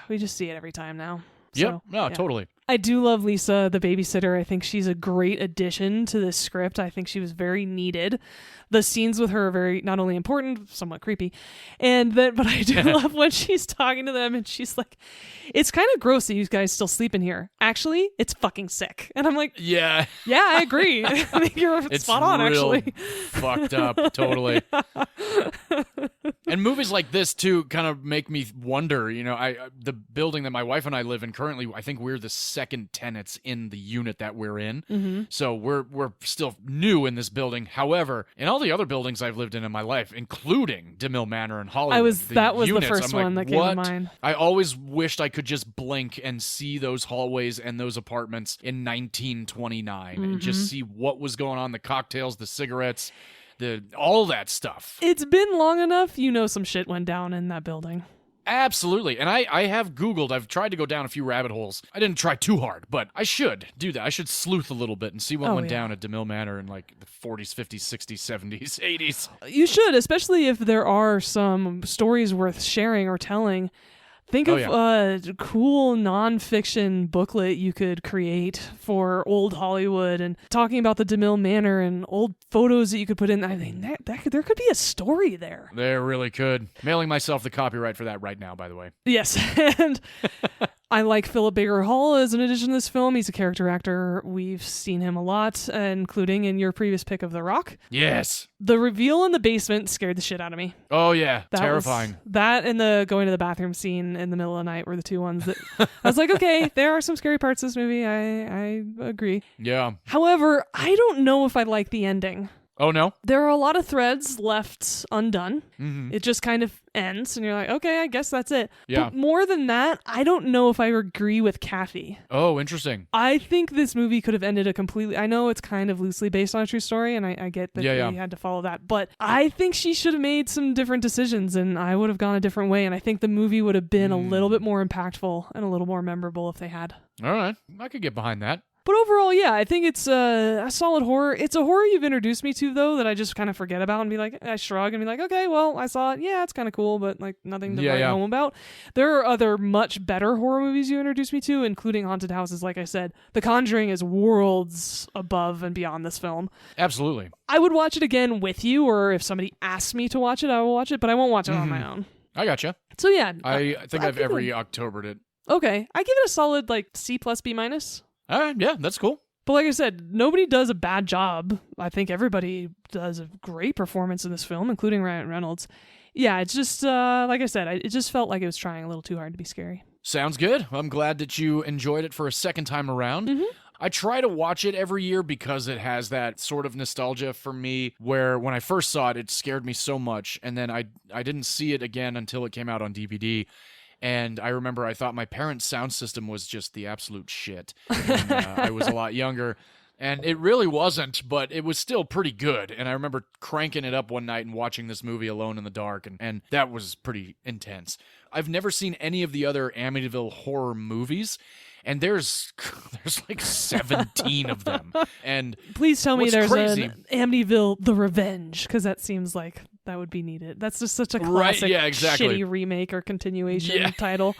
we just see it every time now. Totally. I do love Lisa, the babysitter. I think she's a great addition to this script. I think she was very needed. The scenes with her are very, not only important, somewhat creepy, but I do love when she's talking to them and she's like, it's kind of gross that you guys still sleep in here. Actually, it's fucking sick. And I'm like, yeah, I agree. I think you're spot on, actually. Fucked up, totally. And movies like this, too, kind of make me wonder, the building that my wife and I live in currently, I think we're the second tenants in the unit that we're in. Mm-hmm. So we're still new in this building. However, in all the other buildings I've lived in my life, including DeMille Manor and Hollywood, that was the first one that came to mind. I always wished I could just blink and see those hallways and those apartments in 1929 and just see what was going on, the cocktails, the cigarettes, all that stuff. It's been long enough, some shit went down in that building. Absolutely. And I have Googled, I've tried to go down a few rabbit holes. I didn't try too hard, but I should do that. I should sleuth a little bit and see what went down at DeMille Manor in like the 40s, 50s, 60s, 70s, 80s. You should, especially if there are some stories worth sharing or telling. Think of a cool nonfiction booklet you could create for old Hollywood and talking about the DeMille Manor and old photos that you could put in. I mean, there could be a story there. There really could. Mailing myself the copyright for that right now, by the way. Yes, and I like Philip Baker Hall as an addition to this film. He's a character actor. We've seen him a lot, including in your previous pick of The Rock. Yes. The reveal in the basement scared the shit out of me. Oh, yeah. Terrifying. That and the going to the bathroom scene in the middle of the night were the two ones that I was like, okay, there are some scary parts of this movie. I agree. Yeah. However, I don't know if I like the ending. Oh, no? There are a lot of threads left undone. Mm-hmm. It just kind of ends, and you're like, okay, I guess that's it. Yeah. But more than that, I don't know if I agree with Kathy. Oh, interesting. I think this movie could have ended a completely... I know it's kind of loosely based on a true story, and I get that they had to follow that, but I think she should have made some different decisions, and I would have gone a different way, and I think the movie would have been a little bit more impactful and a little more memorable if they had. All right. I could get behind that. But overall, yeah, I think it's a solid horror. It's a horror you've introduced me to, though, that I just kind of forget about and be like, I shrug and be like, okay, well, I saw it. Yeah, it's kind of cool, but like nothing to write home about. There are other much better horror movies you introduced me to, including Haunted Houses. Like I said, The Conjuring is worlds above and beyond this film. Absolutely. I would watch it again with you, or if somebody asks me to watch it, I will watch it, but I won't watch it on my own. I gotcha. So yeah. I think I've every Octobered it. Okay. I give it a solid like C plus B minus. All right. Yeah, that's cool. But like I said, nobody does a bad job. I think everybody does a great performance in this film, including Ryan Reynolds. Yeah, it's just, like I said, it just felt like it was trying a little too hard to be scary. Sounds good. I'm glad that you enjoyed it for a second time around. Mm-hmm. I try to watch it every year because it has that sort of nostalgia for me where when I first saw it, it scared me so much. And then I didn't see it again until it came out on DVD. And I remember I thought my parents' sound system was just the absolute shit. And, I was a lot younger. And it really wasn't, but it was still pretty good. And I remember cranking it up one night and watching this movie alone in the dark. And that was pretty intense. I've never seen any of the other Amityville Horror movies. And there's like 17 of them. And please tell me there's crazy, an Amityville The Revenge, because that seems like that would be needed. That's just such a classic shitty remake or continuation title.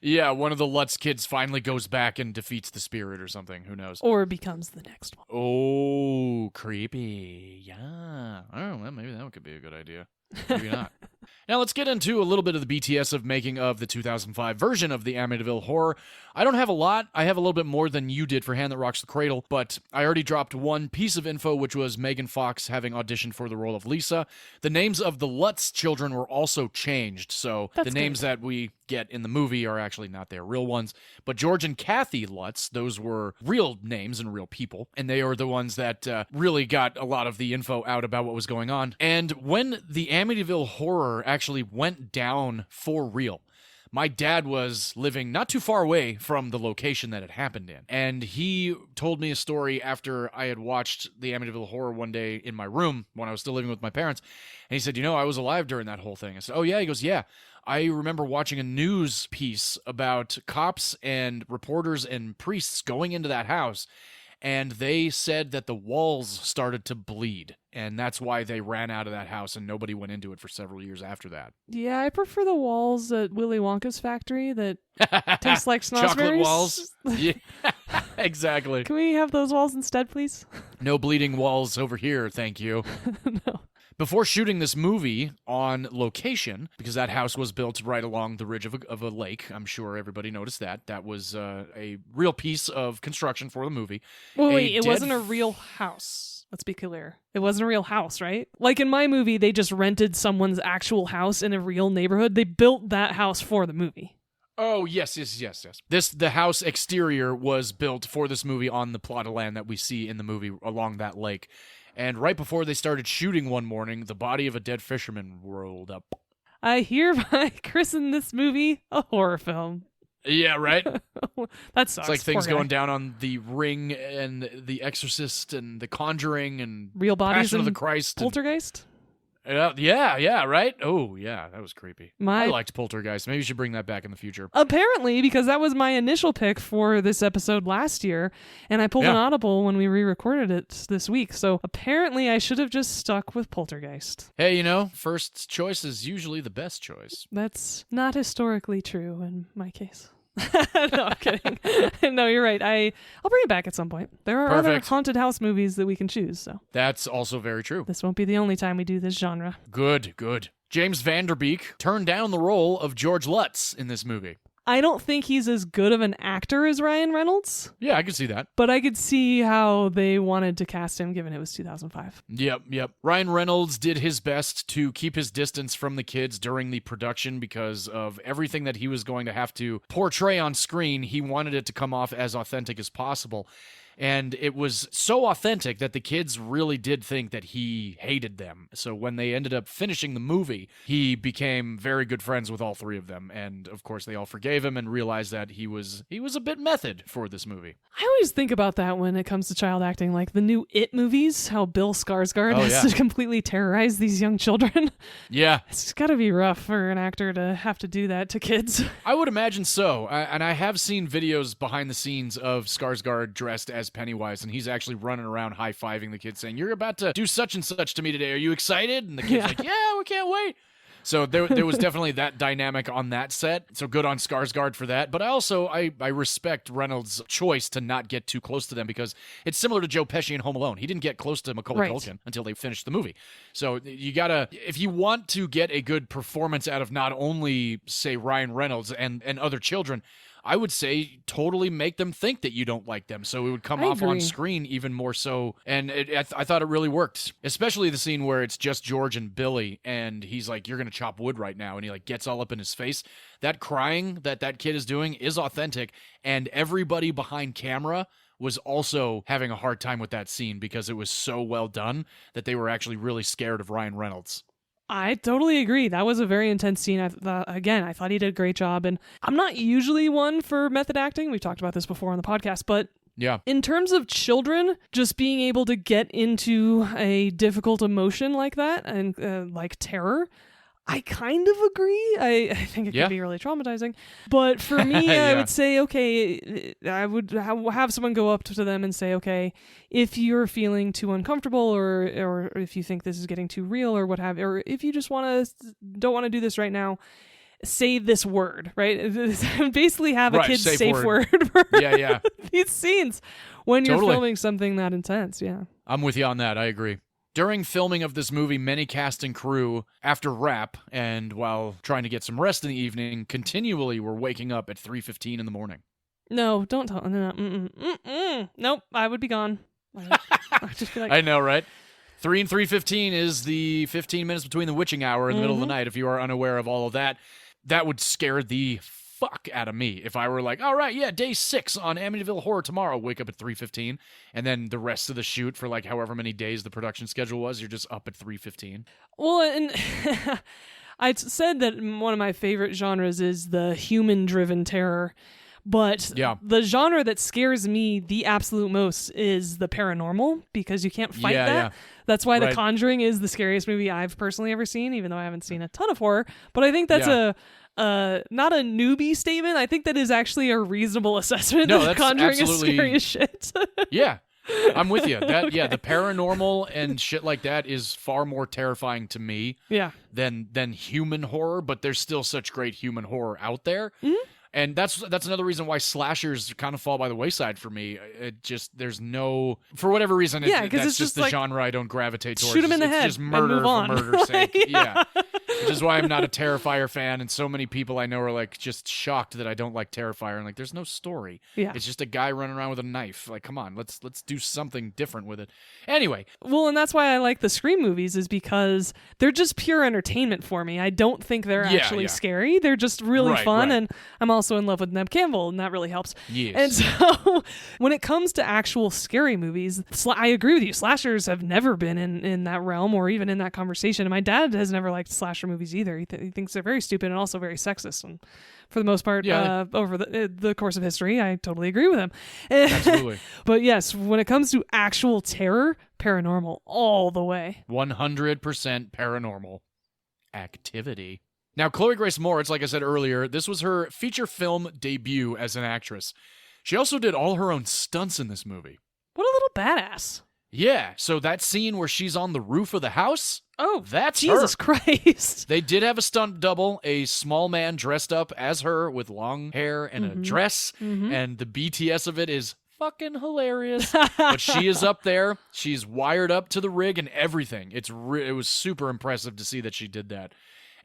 Yeah, one of the Lutz kids finally goes back and defeats the spirit or something. Who knows? Or becomes the next one. Oh, creepy. Yeah. Oh, well, maybe that could be a good idea. Maybe not. Now let's get into a little bit of the BTS of making of the 2005 version of the Amityville Horror. I don't have a lot. I have a little bit more than you did for Hand That Rocks the Cradle, but I already dropped one piece of info, which was Megan Fox having auditioned for the role of Lisa. The names of the Lutz children were also changed, so the names that we get in the movie are actually not their real ones. But George and Kathy Lutz, those were real names and real people, and they are the ones that really got a lot of the info out about what was going on. And when the Amityville Horror actually went down for real, my dad was living not too far away from the location that it happened in. And he told me a story after I had watched the Amityville Horror one day in my room when I was still living with my parents. And he said, you know, I was alive during that whole thing. I said, oh yeah? He goes, yeah. I remember watching a news piece about cops and reporters and priests going into that house, and they said that the walls started to bleed, and that's why they ran out of that house, and nobody went into it for several years after that. Yeah, I prefer the walls at Willy Wonka's factory that taste like snozzberries. Chocolate walls. Yeah, exactly. Can we have those walls instead, please? No bleeding walls over here, thank you. No. Before shooting this movie on location, because that house was built right along the ridge of a lake, I'm sure everybody noticed that. That was a real piece of construction for the movie. Well, wait, it wasn't a real house. Let's be clear. It wasn't a real house, right? Like in my movie, they just rented someone's actual house in a real neighborhood. They built that house for the movie. Oh, yes. The house exterior was built for this movie on the plot of land that we see in the movie along that lake. And right before they started shooting one morning, the body of a dead fisherman rolled up. I hereby christen this movie a horror film. Yeah, right? That sucks. It's like things going down on The Ring and The Exorcist and The Conjuring and Real Bodies Passion and of the Christ. Poltergeist? Yeah, right? Oh, yeah, that was creepy. My- I liked Poltergeist. Maybe you should bring that back in the future. Apparently, because that was my initial pick for this episode last year, and I pulled an audible when we re-recorded it this week, so apparently I should have just stuck with Poltergeist. Hey, first choice is usually the best choice. That's not historically true in my case. No, I'm kidding. No, you're right. I'll bring it back at some point. There are other haunted house movies that we can choose, so. That's also very true. This won't be the only time we do this genre. Good. James Van Der Beek turned down the role of George Lutz in this movie. I don't think he's as good of an actor as Ryan Reynolds. Yeah, I could see that. But I could see how they wanted to cast him given it was 2005. Yep. Ryan Reynolds did his best to keep his distance from the kids during the production because of everything that he was going to have to portray on screen. He wanted it to come off as authentic as possible. And it was so authentic that the kids really did think that he hated them. So when they ended up finishing the movie, he became very good friends with all three of them. And of course, they all forgave him and realized that he was a bit method for this movie. I always think about that when it comes to child acting, like the new It movies, how Bill Skarsgård has to completely terrorize these young children. Yeah. It's got to be rough for an actor to have to do that to kids. I would imagine so. And I have seen videos behind the scenes of Skarsgård dressed as Pennywise, and he's actually running around high-fiving the kids saying, "You're about to do such and such to me today. Are you excited?" And the kid's like, "Yeah, we can't wait." So there was definitely that dynamic on that set. So good on Skarsgård for that. But I respect Reynolds' choice to not get too close to them because it's similar to Joe Pesci in Home Alone. He didn't get close to Macaulay Culkin until they finished the movie. So you gotta, if you want to get a good performance out of not only, say, Ryan Reynolds and other children, I would say totally make them think that you don't like them, so it would come off on screen even more so. And I thought it really worked, especially the scene where it's just George and Billy, and he's like, "You're gonna chop wood right now," and he like gets all up in his face. That crying that kid is doing is authentic, and everybody behind camera was also having a hard time with that scene because it was so well done that they were actually really scared of Ryan Reynolds. I totally agree. That was a very intense scene. I thought he did a great job. And I'm not usually one for method acting. We've talked about this before on the podcast. But in terms of children, just being able to get into a difficult emotion like that and like terror, I kind of agree. I think it can be really traumatizing. But for me, I would say, okay, I would have someone go up to them and say, okay, if you're feeling too uncomfortable or if you think this is getting too real or what have you, or if you just don't want to do this right now, say this word, right? Basically have a kid safe word for these scenes when you're filming something that intense. Yeah. I'm with you on that. I agree. During filming of this movie, many cast and crew, after wrap and while trying to get some rest in the evening, continually were waking up at 3:15 in the morning. No, don't tell. No. Nope, I would be gone. I'd just be like, I know, right? 3 and 3:15 is the 15 minutes between the witching hour in the middle of the night. If you are unaware of all of that, that would scare the fuck out of me if I were like, all right, yeah, day 6 on Amityville Horror tomorrow, wake up at 3:15, and then the rest of the shoot for like however many days the production schedule was, you're just up at 3:15. Well, and I said that one of my favorite genres is the human-driven terror, but the genre that scares me the absolute most is the paranormal, because you can't fight that. Yeah. That's why The Conjuring is the scariest movie I've personally ever seen, even though I haven't seen a ton of horror, but I think that's not a newbie statement. I think that is actually a reasonable assessment that The Conjuring is scary as shit. Yeah. I'm with you. The paranormal and shit like that is far more terrifying to me than human horror, but there's still such great human horror out there. Mm-hmm. And that's another reason why slashers kind of fall by the wayside for me. It just, there's no, for whatever reason, that's just the genre I don't gravitate towards. Shoot him in the head just murder and move on. For murder's sake. Yeah. Which is why I'm not a Terrifier fan, and so many people I know are like just shocked that I don't like Terrifier. And like, there's no story. Yeah. It's just a guy running around with a knife. Like, come on, let's do something different with it. Anyway. Well, and that's why I like the Scream movies, is because they're just pure entertainment for me. I don't think they're actually scary. They're just really fun, and I'm also in love with Neb Campbell, and that really helps. Yes. And so when it comes to actual scary movies, I agree with you. Slashers have never been in that realm or even in that conversation. And my dad has never liked slasher movies either. He thinks they're very stupid and also very sexist. And for the most part, Yeah. over the course of history, I totally agree with him. Absolutely. But yes, when it comes to actual terror, paranormal all the way. 100% paranormal activity. Now, Chloe Grace Moretz, like I said earlier, this was her feature film debut as an actress. She also did all her own stunts in this movie. What a little badass. Yeah, so that scene where she's on the roof of the house, Oh, that's Jesus her. Christ. They did have a stunt double, a small man dressed up as her with long hair and a dress, and the BTS of it is fucking hilarious. But she is up there. She's wired up to the rig and everything. It was super impressive to see that she did that.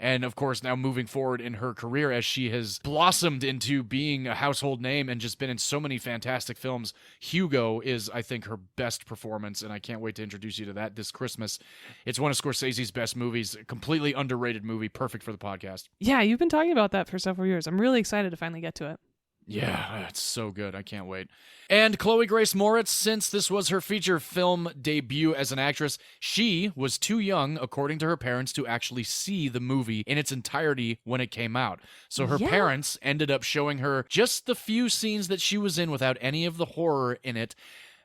And, of course, now moving forward in her career as she has blossomed into being a household name and just been in so many fantastic films, Hugo is, I think, her best performance, and I can't wait to introduce you to that this Christmas. It's one of Scorsese's best movies, a completely underrated movie, perfect for the podcast. Yeah, you've been talking about that for several years. I'm really excited to finally get to it. Yeah, it's so good. I can't wait. And Chloe Grace Moretz, since this was her feature film debut as an actress, she was too young, according to her parents, to actually see the movie in its entirety when it came out. So her parents ended up showing her just the few scenes that she was in without any of the horror in it.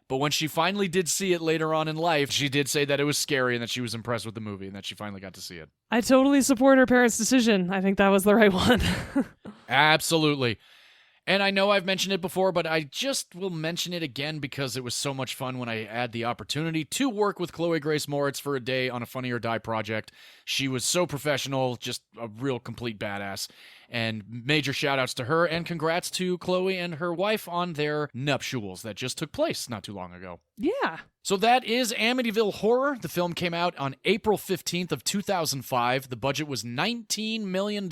But when she finally did see it later on in life, she did say that it was scary and that she was impressed with the movie and that she finally got to see it. I totally support her parents' decision. I think that was the right one. Absolutely. And I know I've mentioned it before, but I just will mention it again because it was so much fun when I had the opportunity to work with Chloe Grace Moretz for a day on a Funny or Die project. She was so professional, just a real complete badass. And major shout-outs to her, and congrats to Chloe and her wife on their nuptials that just took place not too long ago. Yeah. So that is Amityville Horror. The film came out on April 15th of 2005. The budget was $19 million.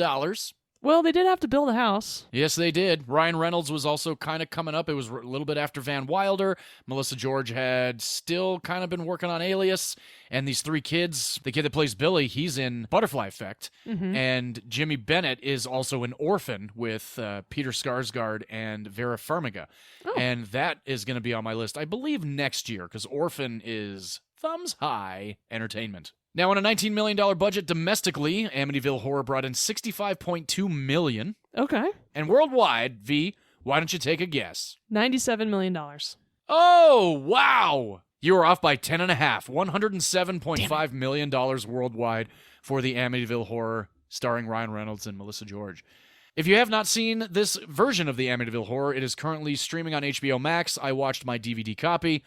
Well, they did have to build a house. Yes, they did. Ryan Reynolds was also kind of coming up. It was a little bit after Van Wilder. Melissa George had still kind of been working on Alias. And these three kids, the kid that plays Billy, he's in Butterfly Effect. And Jimmy Bennett is also an orphan with Peter Skarsgård and Vera Farmiga. And that is going to be on my list, I believe, next year, because Orphan is thumbs high entertainment. Now, on a $19 million budget domestically, Amityville Horror brought in $65.2 million. Okay. And worldwide, V, why don't you take a guess? $97 million. Oh, wow! You were off by 10.5. $107.5 million worldwide for the Amityville Horror, starring Ryan Reynolds and Melissa George. If you have not seen this version of the Amityville Horror, it is currently streaming on HBO Max. I watched my DVD copy.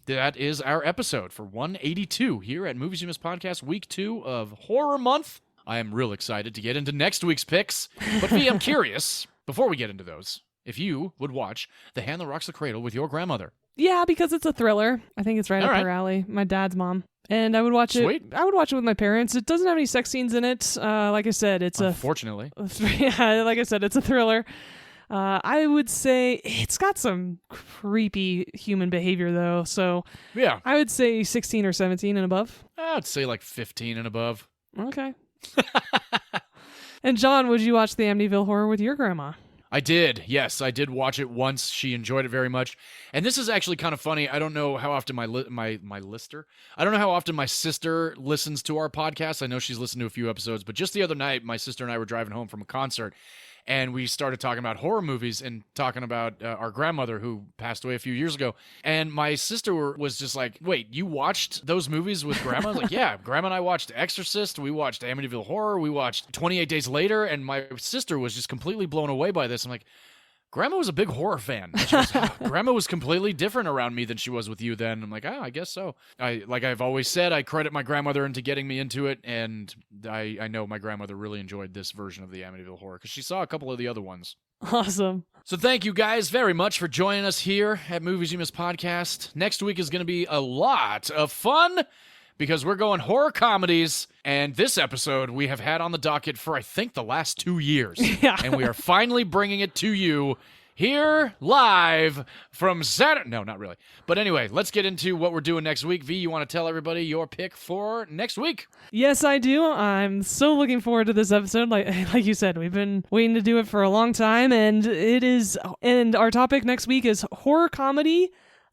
That is our episode for 182 here at Movies You Missed Podcast, week 2 of Horror Month. I am real excited to get into next week's picks. But V, I'm curious, before we get into those, if you would watch The Hand That Rocks the Cradle with your grandmother. Yeah, because it's a thriller. I think it's right up her alley. My dad's mom. And I would watch Sweet. it. I would watch it with my parents. It doesn't have any sex scenes in it. Like I said, it's Unfortunately. yeah, like I said, it's a thriller. I would say it's got some creepy human behavior, though. So Yeah. I would say 16 or 17 and above. I'd say like 15 and above. Okay. And John, would you watch the Amityville Horror with your grandma? I did. Yes, I did watch it once. She enjoyed it very much. And this is actually kind of funny. I don't know how often my lister. I don't know how often my sister listens to our podcast. I know she's listened to a few episodes, but just the other night, my sister and I were driving home from a concert, and we started talking about horror movies and talking about our grandmother who passed away a few years ago. And my sister was just like, wait, you watched those movies with Grandma? I was like, yeah, Grandma and I watched Exorcist. We watched Amityville Horror. We watched 28 Days Later. And my sister was just completely blown away by this. I'm like, Grandma was a big horror fan. She was, Grandma was completely different around me than she was with you then. I'm like, I guess so. Like I've always said, I credit my grandmother into getting me into it, and I know my grandmother really enjoyed this version of the Amityville Horror because she saw a couple of the other ones. Awesome. So thank you guys very much for joining us here at Movies You Missed Podcast. Next week is going to be a lot of fun because we're going horror comedies, and this episode we have had on the docket for, I think, the last 2 years. Yeah. And we are finally bringing it to you here live from Saturday. No, not really. But anyway, let's get into what we're doing next week. V, you want to tell everybody your pick for next week? Yes, I do. I'm so looking forward to this episode. Like you said, we've been waiting to do it for a long time, and our topic next week is horror comedy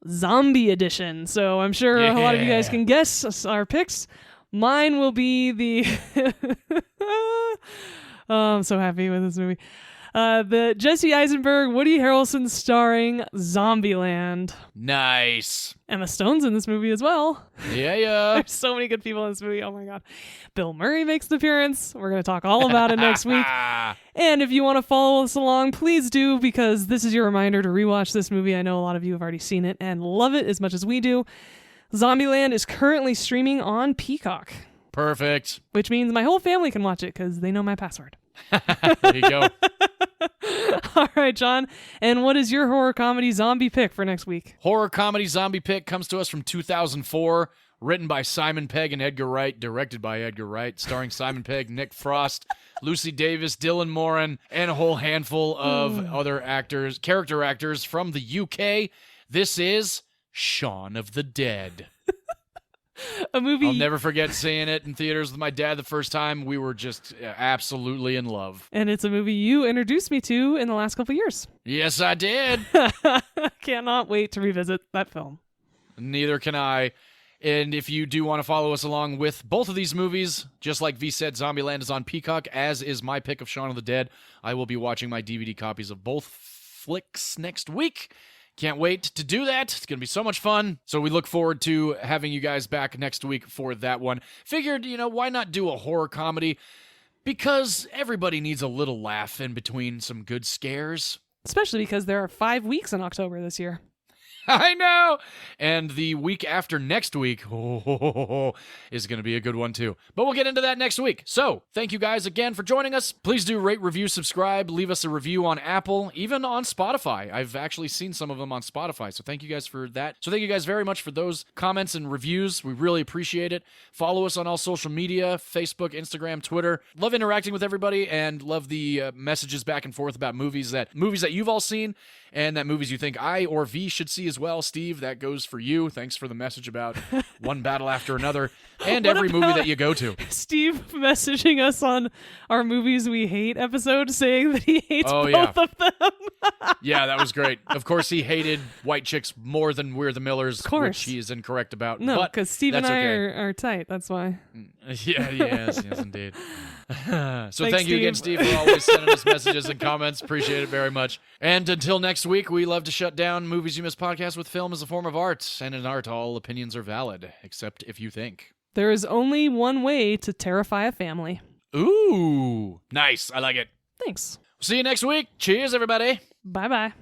zombie edition. So I'm sure a lot of you guys can guess our picks. Mine will be the... Oh, I'm so happy with this movie. The Jesse Eisenberg, Woody Harrelson starring Zombieland. Nice. Emma Stone's in this movie as well. Yeah. There's so many good people in this movie. Oh my God. Bill Murray makes an appearance. We're going to talk all about it next week. And if you want to follow us along, please do, because this is your reminder to rewatch this movie. I know a lot of you have already seen it and love it as much as we do. Zombieland is currently streaming on Peacock. Perfect. Which means my whole family can watch it because they know my password. There you go. All right, John. And what is your horror comedy zombie pick for next week? Horror comedy zombie pick comes to us from 2004, written by Simon Pegg and Edgar Wright, directed by Edgar Wright, starring Simon Pegg, Nick Frost, Lucy Davis, Dylan Moran, and a whole handful of other character actors from the UK. This is Shaun of the Dead. A movie... I'll never forget seeing it in theaters with my dad the first time. We were just absolutely in love. And it's a movie you introduced me to in the last couple of years. Yes, I did. Cannot wait to revisit that film. Neither can I. And if you do want to follow us along with both of these movies, just like V said, Zombieland is on Peacock, as is my pick of Shaun of the Dead. I will be watching my DVD copies of both flicks next week. Can't wait to do that. It's going to be so much fun. So we look forward to having you guys back next week for that one. Figured, why not do a horror comedy? Because everybody needs a little laugh in between some good scares. Especially because there are 5 weeks in October this year. I know! And the week after next week is going to be a good one too. But we'll get into that next week. So, thank you guys again for joining us. Please do rate, review, subscribe, leave us a review on Apple, even on Spotify. I've actually seen some of them on Spotify, so thank you guys for that. So thank you guys very much for those comments and reviews. We really appreciate it. Follow us on all social media, Facebook, Instagram, Twitter. Love interacting with everybody and love the messages back and forth about movies that you've all seen and that movies you think I or V should see as well. Steve, that goes for you. Thanks for the message about one battle after another and every movie that you go to. Steve messaging us on our movies we hate episode saying that he hates both of them. Yeah, that was great. Of course, he hated White Chicks more than We're the Millers, which he is incorrect about. No, because Steve and I are tight. That's why. Yes, indeed. So Thanks, thank you again, Steve, for always sending us messages and comments. Appreciate it very much. And until next week, we love to shut down Movies You Miss podcast with film as a form of art. And in art, all opinions are valid, except if you think. There is only one way to terrify a family. Ooh, nice. I like it. Thanks. See you next week. Cheers, everybody. Bye-bye.